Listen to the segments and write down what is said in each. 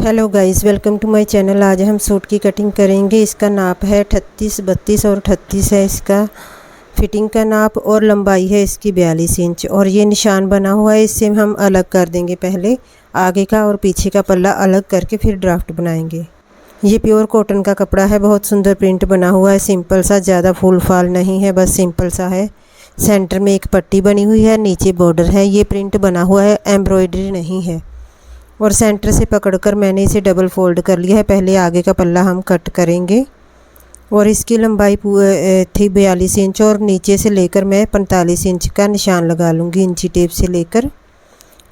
Hello guys, welcome to my channel. आज हम suit की कटिंग करेंगे। इसका नाप है 38, 32 और 38 है इसका फिटिंग का नाप, और लंबाई है इसकी 42 इंच। और ये निशान बना हुआ है, इससे हम अलग कर देंगे। पहले आगे का और पीछे का पल्ला अलग करके फिर ड्राफ्ट बनाएंगे। ये प्योर कॉटन का कपड़ा है, बहुत सुंदर प्रिंट बना हुआ है, सिंपल सा, ज़्यादा फूल फाल नहीं है, बस सिंपल सा है। सेंटर में एक पट्टी बनी हुई है, नीचे बॉर्डर है। ये प्रिंट बना हुआ है, एम्ब्रॉयडरी नहीं है। और सेंटर से पकड़कर मैंने इसे डबल फोल्ड कर लिया है। पहले आगे का पल्ला हम कट करेंगे और इसकी लंबाई थी 42 इंच, और नीचे से लेकर मैं 45 इंच का निशान लगा लूँगी इंची टेप से लेकर।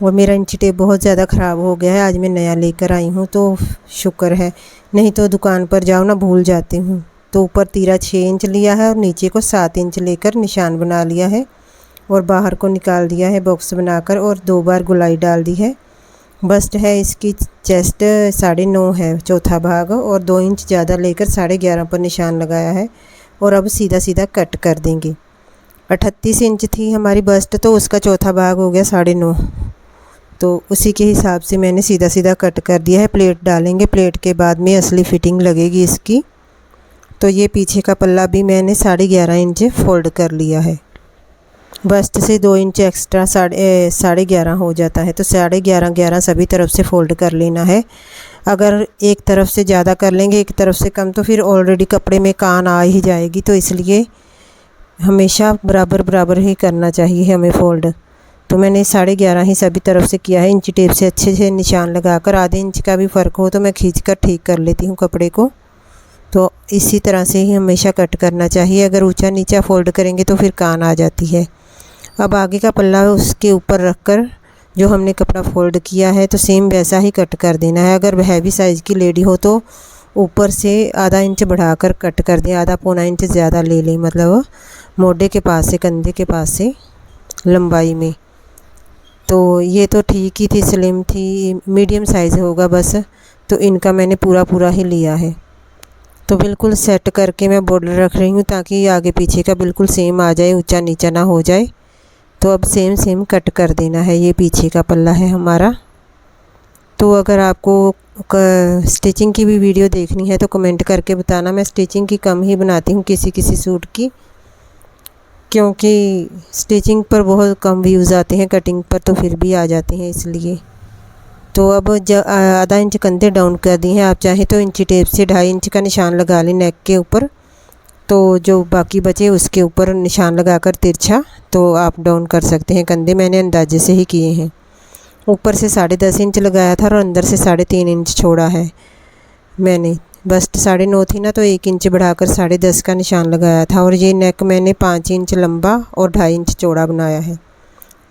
और मेरा इंची टेप बहुत ज़्यादा ख़राब हो गया है, आज मैं नया लेकर आई हूँ तो शुक्र है, नहीं तो दुकान पर जाओ ना भूल जाती हूँ। तो ऊपर तीरा 6 इंच लिया है और नीचे को 7 इंच लेकर निशान बना लिया है और बाहर को निकाल दिया है बॉक्स बनाकर, और 2 बार गुलाई डाल दी है। बस्ट है इसकी, चेस्ट 9.5 है चौथा भाग, और 2 इंच ज़्यादा लेकर 11.5 पर निशान लगाया है। और अब सीधा सीधा कट कर देंगे। 38 इंच थी हमारी बस्ट, तो उसका चौथा भाग हो गया 9.5, तो उसी के हिसाब से मैंने सीधा सीधा कट कर दिया है। प्लेट डालेंगे, प्लेट के बाद में असली फिटिंग लगेगी इसकी। तो ये पीछे का पल्ला भी मैंने 11.5 इंच फोल्ड कर लिया है। बस्ट से 2 इंच एक्स्ट्रा 11.5 हो जाता है, तो 11.5 सभी तरफ से फ़ोल्ड कर लेना है। अगर एक तरफ से ज़्यादा कर लेंगे, एक तरफ से कम, तो फिर ऑलरेडी कपड़े में कान आ ही जाएगी। तो इसलिए हमेशा बराबर बराबर ही करना चाहिए हमें फ़ोल्ड। तो मैंने 11.5 ही सभी तरफ से किया है। इंची टेप से अच्छे से निशान लगाकर, आधे इंच का भी फ़र्क हो तो मैं खींच कर ठीक कर लेती हूँ कपड़े को। तो इसी तरह से ही हमेशा कट करना चाहिए। अगर ऊंचा नीचा फ़ोल्ड करेंगे तो फिर कान आ जाती है। अब आगे का पल्ला उसके ऊपर रखकर जो हमने कपड़ा फ़ोल्ड किया है, तो सेम वैसा ही कट कर देना है। अगर हैवी साइज़ की लेडी हो तो ऊपर से आधा इंच बढ़ाकर कट कर दें, आधा पौना इंच ज़्यादा ले लें, मतलब मोढे के पास से, कंधे के पास से लंबाई में। तो ये तो ठीक ही थी, स्लिम थी, मीडियम साइज़ होगा बस, तो इनका मैंने पूरा ही लिया है। तो बिल्कुल सेट करके मैं बॉर्डर रख रही हूँ ताकि आगे पीछे का बिल्कुल सेम आ जाए, ऊंचा नीचा ना हो जाए। तो अब सेम कट कर देना है। ये पीछे का पल्ला है हमारा। तो अगर आपको स्टिचिंग की भी वीडियो देखनी है तो कमेंट करके बताना। मैं स्टिचिंग की कम ही बनाती हूँ किसी सूट की, क्योंकि स्टिचिंग पर बहुत कम व्यूज़ आते हैं, कटिंग पर तो फिर भी आ जाते हैं, इसलिए। तो अब आधा इंच कंधे डाउन कर दिए हैं। आप चाहें तो इंची टेप से 2.5 इंच का निशान लगा लें नेक के ऊपर, तो जो बाकी बचे उसके ऊपर निशान लगाकर तिरछा तो आप डाउन कर सकते हैं। कंधे मैंने अंदाजे से ही किए हैं। ऊपर से 10.5 इंच लगाया था और अंदर से 3.5 इंच छोड़ा है मैंने। बस्ट 9.5 थी ना, तो 1 इंच बढ़ाकर 10.5 का निशान लगाया था। और ये नेक मैंने 5 इंच लंबा और 2.5 इंच चौड़ा बनाया है।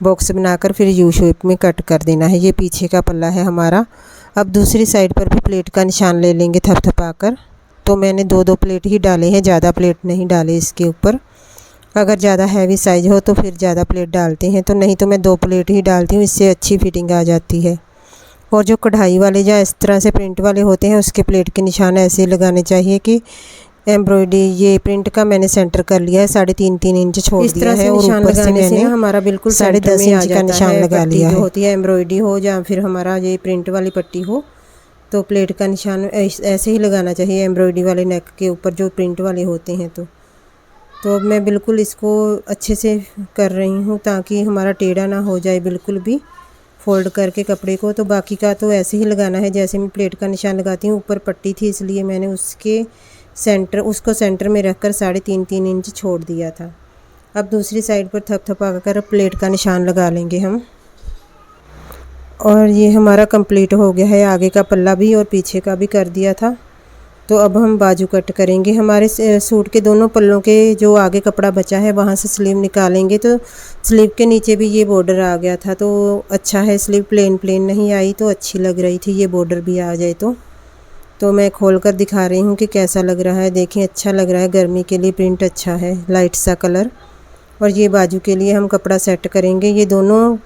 बॉक्स बनाकर फिर यू शेप में कट कर देना है। ये पीछे का पल्ला है हमारा। अब दूसरी साइड पर भी प्लेट का निशान ले लेंगे थपथपाकर। तो मैंने 2 प्लेट ही डाले हैं, ज़्यादा प्लेट नहीं डाले इसके ऊपर। अगर ज़्यादा हैवी साइज़ हो तो फिर ज़्यादा प्लेट डालते हैं, तो नहीं तो मैं 2 प्लेट ही डालती हूँ, इससे अच्छी फिटिंग आ जाती है। और जो कढ़ाई वाले या इस तरह से प्रिंट वाले होते हैं, उसके प्लेट के निशान ऐसे लगाने चाहिए कि एम्ब्रॉयडरी, ये प्रिंट का मैंने सेंटर कर लिया है, 3.5 इंच छोड़ दिया है। और ऊपर से मैंने हमारा बिल्कुल 10.5 इंच का निशान लगा लिया है। होती है एम्ब्रॉयडरी हो या फिर हमारा ये प्रिंट वाली पट्टी हो, तो प्लेट का निशान ऐसे ही लगाना चाहिए एम्ब्रॉयडरी वाले नेक के ऊपर जो प्रिंट वाले होते हैं। तो अब मैं बिल्कुल इसको अच्छे से कर रही हूँ ताकि हमारा टेढ़ा ना हो जाए बिल्कुल भी, फ़ोल्ड करके कपड़े को। तो बाकी का तो ऐसे ही लगाना है जैसे मैं प्लेट का निशान लगाती हूँ। ऊपर पट्टी थी इसलिए मैंने उसको सेंटर में रखकर 3.5 इंच छोड़ दिया था। अब दूसरी साइड पर थपथपा कर प्लेट का निशान लगा लेंगे हम। और ये हमारा कंप्लीट हो गया है। आगे का पल्ला भी और पीछे का भी कर दिया था। तो अब हम बाजू कट करेंगे। हमारे सूट के दोनों पल्लों के जो आगे कपड़ा बचा है वहाँ से स्लीव निकालेंगे। तो स्लीव के नीचे भी ये बॉर्डर आ गया था, तो अच्छा है। स्लीव प्लेन नहीं आई तो अच्छी लग रही थी, ये बॉर्डर भी आ जाए तो मैं खोल कर दिखा रही हूँ कि कैसा लग रहा है। देखें, अच्छा लग रहा है। गर्मी के लिए प्रिंट अच्छा है, लाइट सा कलर। और ये बाजू के लिए हम कपड़ा सेट करेंगे। ये दोनों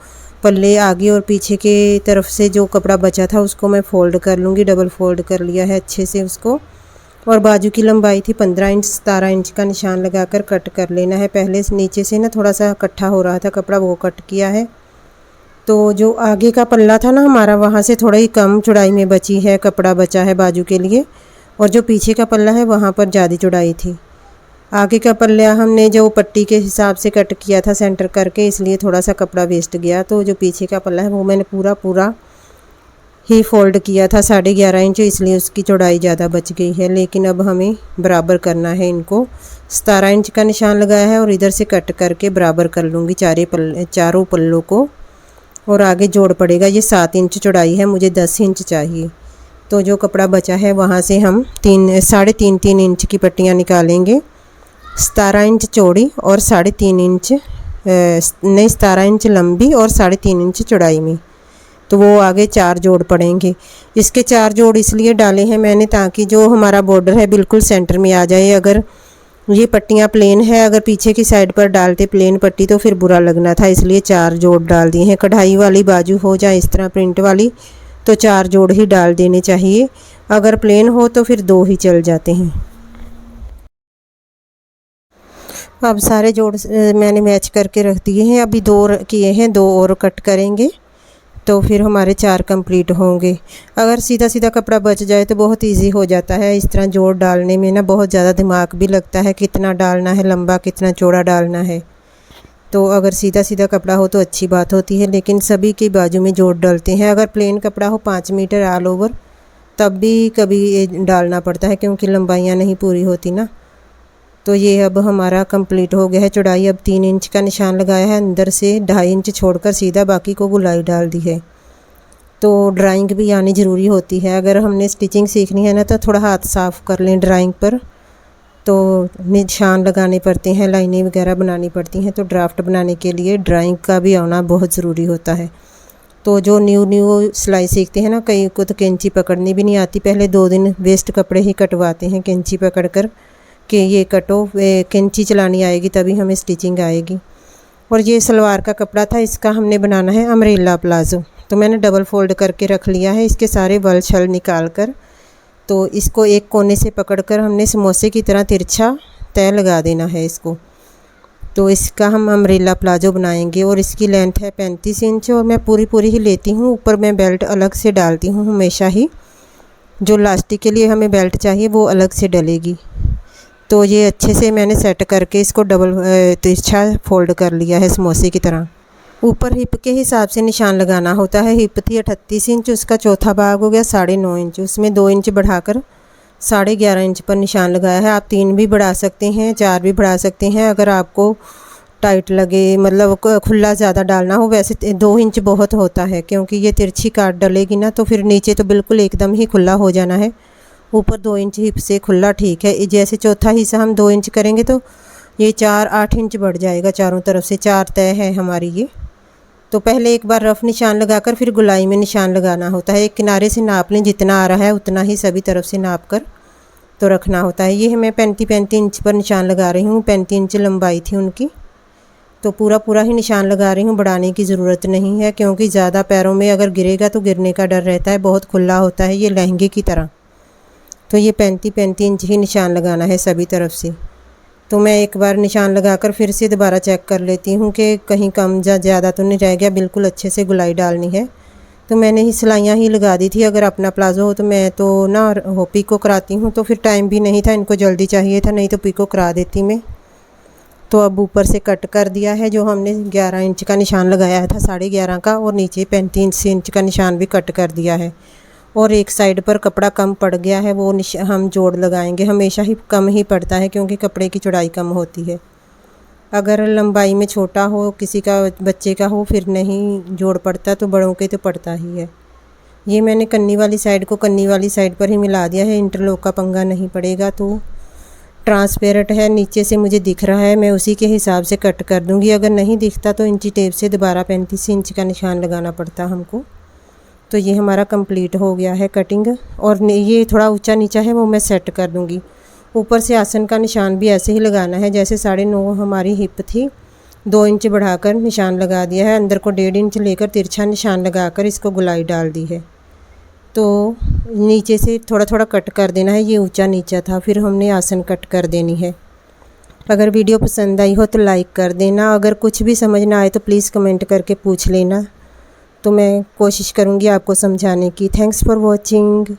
पल्ले आगे और पीछे के तरफ से जो कपड़ा बचा था उसको मैं फ़ोल्ड कर लूँगी। डबल फ़ोल्ड कर लिया है अच्छे से उसको। और बाजू की लंबाई थी 15 इंच, 17 इंच का निशान लगाकर कट कर लेना है। पहले नीचे से ना थोड़ा सा इकट्ठा हो रहा था कपड़ा, वो कट किया है। तो जो आगे का पल्ला था ना हमारा, वहाँ से थोड़ा ही कम चौड़ाई में बची है, कपड़ा बचा है बाजू के लिए, और जो पीछे का पल्ला है वहाँ पर ज़्यादा चौड़ाई थी। आगे का पल्ला हमने जो पट्टी के हिसाब से कट किया था सेंटर करके, इसलिए थोड़ा सा कपड़ा वेस्ट गया। तो जो पीछे का पल्ला है वो मैंने पूरा ही फोल्ड किया था 11.5 इंच, इसलिए उसकी चौड़ाई ज़्यादा बच गई है। लेकिन अब हमें बराबर करना है इनको। 17 इंच का निशान लगाया है और इधर से कट करके बराबर कर लूँगी चारों पल्लों को, और आगे जोड़ पड़ेगा। ये 7 इंच चौड़ाई है, मुझे 10 इंच चाहिए। तो जो कपड़ा बचा है वहाँ से हम 3.5 इंच की पट्टियाँ निकालेंगे। 17 इंच चौड़ी और 3.5 इंच 17 इंच लंबी और 3.5 इंच चौड़ाई में, तो वो आगे 4 जोड़ पड़ेंगे। इसके 4 जोड़ इसलिए डाले हैं मैंने ताकि जो हमारा बॉर्डर है बिल्कुल सेंटर में आ जाए। अगर ये पट्टियाँ प्लेन है, अगर पीछे की साइड पर डालते प्लेन पट्टी तो फिर बुरा लगना था, इसलिए 4 जोड़ डाल दिए हैं। कढ़ाई वाली बाजू हो जाए इस तरह प्रिंट वाली तो 4 जोड़ ही डाल देने चाहिए, अगर प्लेन हो तो फिर 2 ही चल जाते हैं। अब सारे जोड़ मैंने मैच करके रख दिए हैं, अभी 2 किए हैं, 2 और कट करेंगे तो फिर हमारे 4 कंप्लीट होंगे। अगर सीधा सीधा कपड़ा बच जाए तो बहुत इजी हो जाता है। इस तरह जोड़ डालने में ना बहुत ज़्यादा दिमाग भी लगता है, कितना डालना है, लंबा कितना चौड़ा डालना है। तो अगर सीधा सीधा कपड़ा हो तो अच्छी बात होती है, लेकिन सभी के बाजू में जोड़ डालते हैं। अगर प्लेन कपड़ा हो 5 मीटर ऑल ओवर तब भी कभी डालना पड़ता है, क्योंकि लंबाइयाँ नहीं पूरी होती ना। तो ये अब हमारा कंप्लीट हो गया है। चौड़ाई अब 3 इंच का निशान लगाया है, अंदर से 2.5 इंच छोड़कर सीधा बाकी को गुलाई डाल दी है। तो ड्राइंग भी आनी ज़रूरी होती है। अगर हमने स्टिचिंग सीखनी है ना तो थोड़ा हाथ साफ़ कर लें ड्राइंग पर, तो निशान लगाने पड़ते हैं, लाइनें वगैरह बनानी पड़ती हैं। तो ड्राफ्ट बनाने के लिए ड्राइंग का भी आना बहुत ज़रूरी होता है। तो जो न्यू सिलाई सीखते हैं ना, कई को तो कैंची पकड़नी भी नहीं आती, पहले 2 दिन वेस्ट कपड़े ही कटवाते हैं कैंची पकड़ कर कि ये कटो, कैंची चलानी आएगी तभी हमें स्टिचिंग आएगी। और ये सलवार का कपड़ा था, इसका हमने बनाना है अम्ब्रेला प्लाज़ो। तो मैंने डबल फोल्ड करके रख लिया है, इसके सारे वल छल निकाल कर। तो इसको एक कोने से पकड़कर हमने समोसे की तरह तिरछा तय लगा देना है इसको। तो इसका हम अम्ब्रेला प्लाज़ो बनाएंगे और इसकी लेंथ है 35 इंच और मैं पूरी ही लेती हूँ। ऊपर मैं बेल्ट अलग से डालती हूँ हमेशा ही, जो लास्टिक के लिए हमें बेल्ट चाहिए वो अलग से डलेगी। तो ये अच्छे से मैंने सेट करके इसको डबल तिरछा फोल्ड कर लिया है समोसे की तरह। ऊपर हिप के हिसाब से निशान लगाना होता है। हिप थी 38 इंच, उसका चौथा भाग हो गया 9.5 इंच, उसमें 2 इंच बढ़ाकर 11.5 इंच पर निशान लगाया है। आप 3 भी बढ़ा सकते हैं, 4 भी बढ़ा सकते हैं, अगर आपको टाइट लगे, मतलब खुला ज़्यादा डालना हो। वैसे 2 इंच बहुत होता है, क्योंकि ये तिरछी काट डलेगी ना तो फिर नीचे तो बिल्कुल एकदम ही खुला हो जाना है। ऊपर 2 इंच हिप से खुला ठीक है। जैसे चौथा हिस्सा हम 2 इंच करेंगे तो ये 8 इंच बढ़ जाएगा चारों तरफ से। 4 तय है हमारी ये। तो पहले एक बार रफ़ निशान लगाकर फिर गुलाई में निशान लगाना होता है। एक किनारे से नाप लें, जितना आ रहा है उतना ही सभी तरफ से नाप कर तो रखना होता है। ये मैं 35 इंच पर निशान लगा रही हूँ। 35 इंच लंबाई थी उनकी, तो पूरा ही निशान लगा रही हूँ, बढ़ाने की ज़रूरत नहीं है, क्योंकि ज़्यादा पैरों में अगर गिरेगा तो गिरने का डर रहता है। बहुत खुला होता है ये लहंगे की तरह। तो ये 35 इंच ही निशान लगाना है सभी तरफ से। तो मैं एक बार निशान लगाकर फिर से दोबारा चेक कर लेती हूँ कि कहीं कम या ज़्यादा तो नहीं रह गया। बिल्कुल अच्छे से गुलाई डालनी है। तो मैंने ही सिलाइयाँ ही लगा दी थी। अगर अपना प्लाज़ो हो तो मैं तो ना हो पिको कराती हूँ, तो फिर टाइम भी नहीं था, इनको जल्दी चाहिए था, नहीं तो पिको करा देती मैं। तो अब ऊपर से कट कर दिया है। जो हमने 11 इंच का निशान लगाया था 11.5 का, और नीचे 35 इंच का निशान भी कट कर दिया है। और एक साइड पर कपड़ा कम पड़ गया है, वो हम जोड़ लगाएंगे। हमेशा ही कम ही पड़ता है, क्योंकि कपड़े की चौड़ाई कम होती है। अगर लंबाई में छोटा हो, किसी का बच्चे का हो, फिर नहीं जोड़ पड़ता, तो बड़ों के तो पड़ता ही है। ये मैंने कन्नी वाली साइड को कन्नी वाली साइड पर ही मिला दिया है, इंटरलॉक का पंगा नहीं पड़ेगा। तो ट्रांसपेरेंट है, नीचे से मुझे दिख रहा है, मैं उसी के हिसाब से कट कर दूँगी। अगर नहीं दिखता तो इंची टेप से दोबारा 35 इंच का निशान लगाना पड़ता हमको। तो ये हमारा कंप्लीट हो गया है कटिंग। और ये थोड़ा ऊंचा नीचा है वो मैं सेट कर दूँगी। ऊपर से आसन का निशान भी ऐसे ही लगाना है जैसे 9.5 हमारी हिप थी। 2 इंच बढ़ाकर निशान लगा दिया है। अंदर को 1.5 इंच लेकर तिरछा निशान लगाकर इसको गुलाई डाल दी है। तो नीचे से थोड़ा कट कर देना है। ये ऊंचा नीचा था, फिर हमने आसन कट कर देनी है। अगर वीडियो पसंद आई हो तो लाइक कर देना। अगर कुछ भी समझ ना आए तो प्लीज़ कमेंट करके पूछ लेना। तो मैं कोशिश करूँगी आपको समझाने की। Thanks for watching.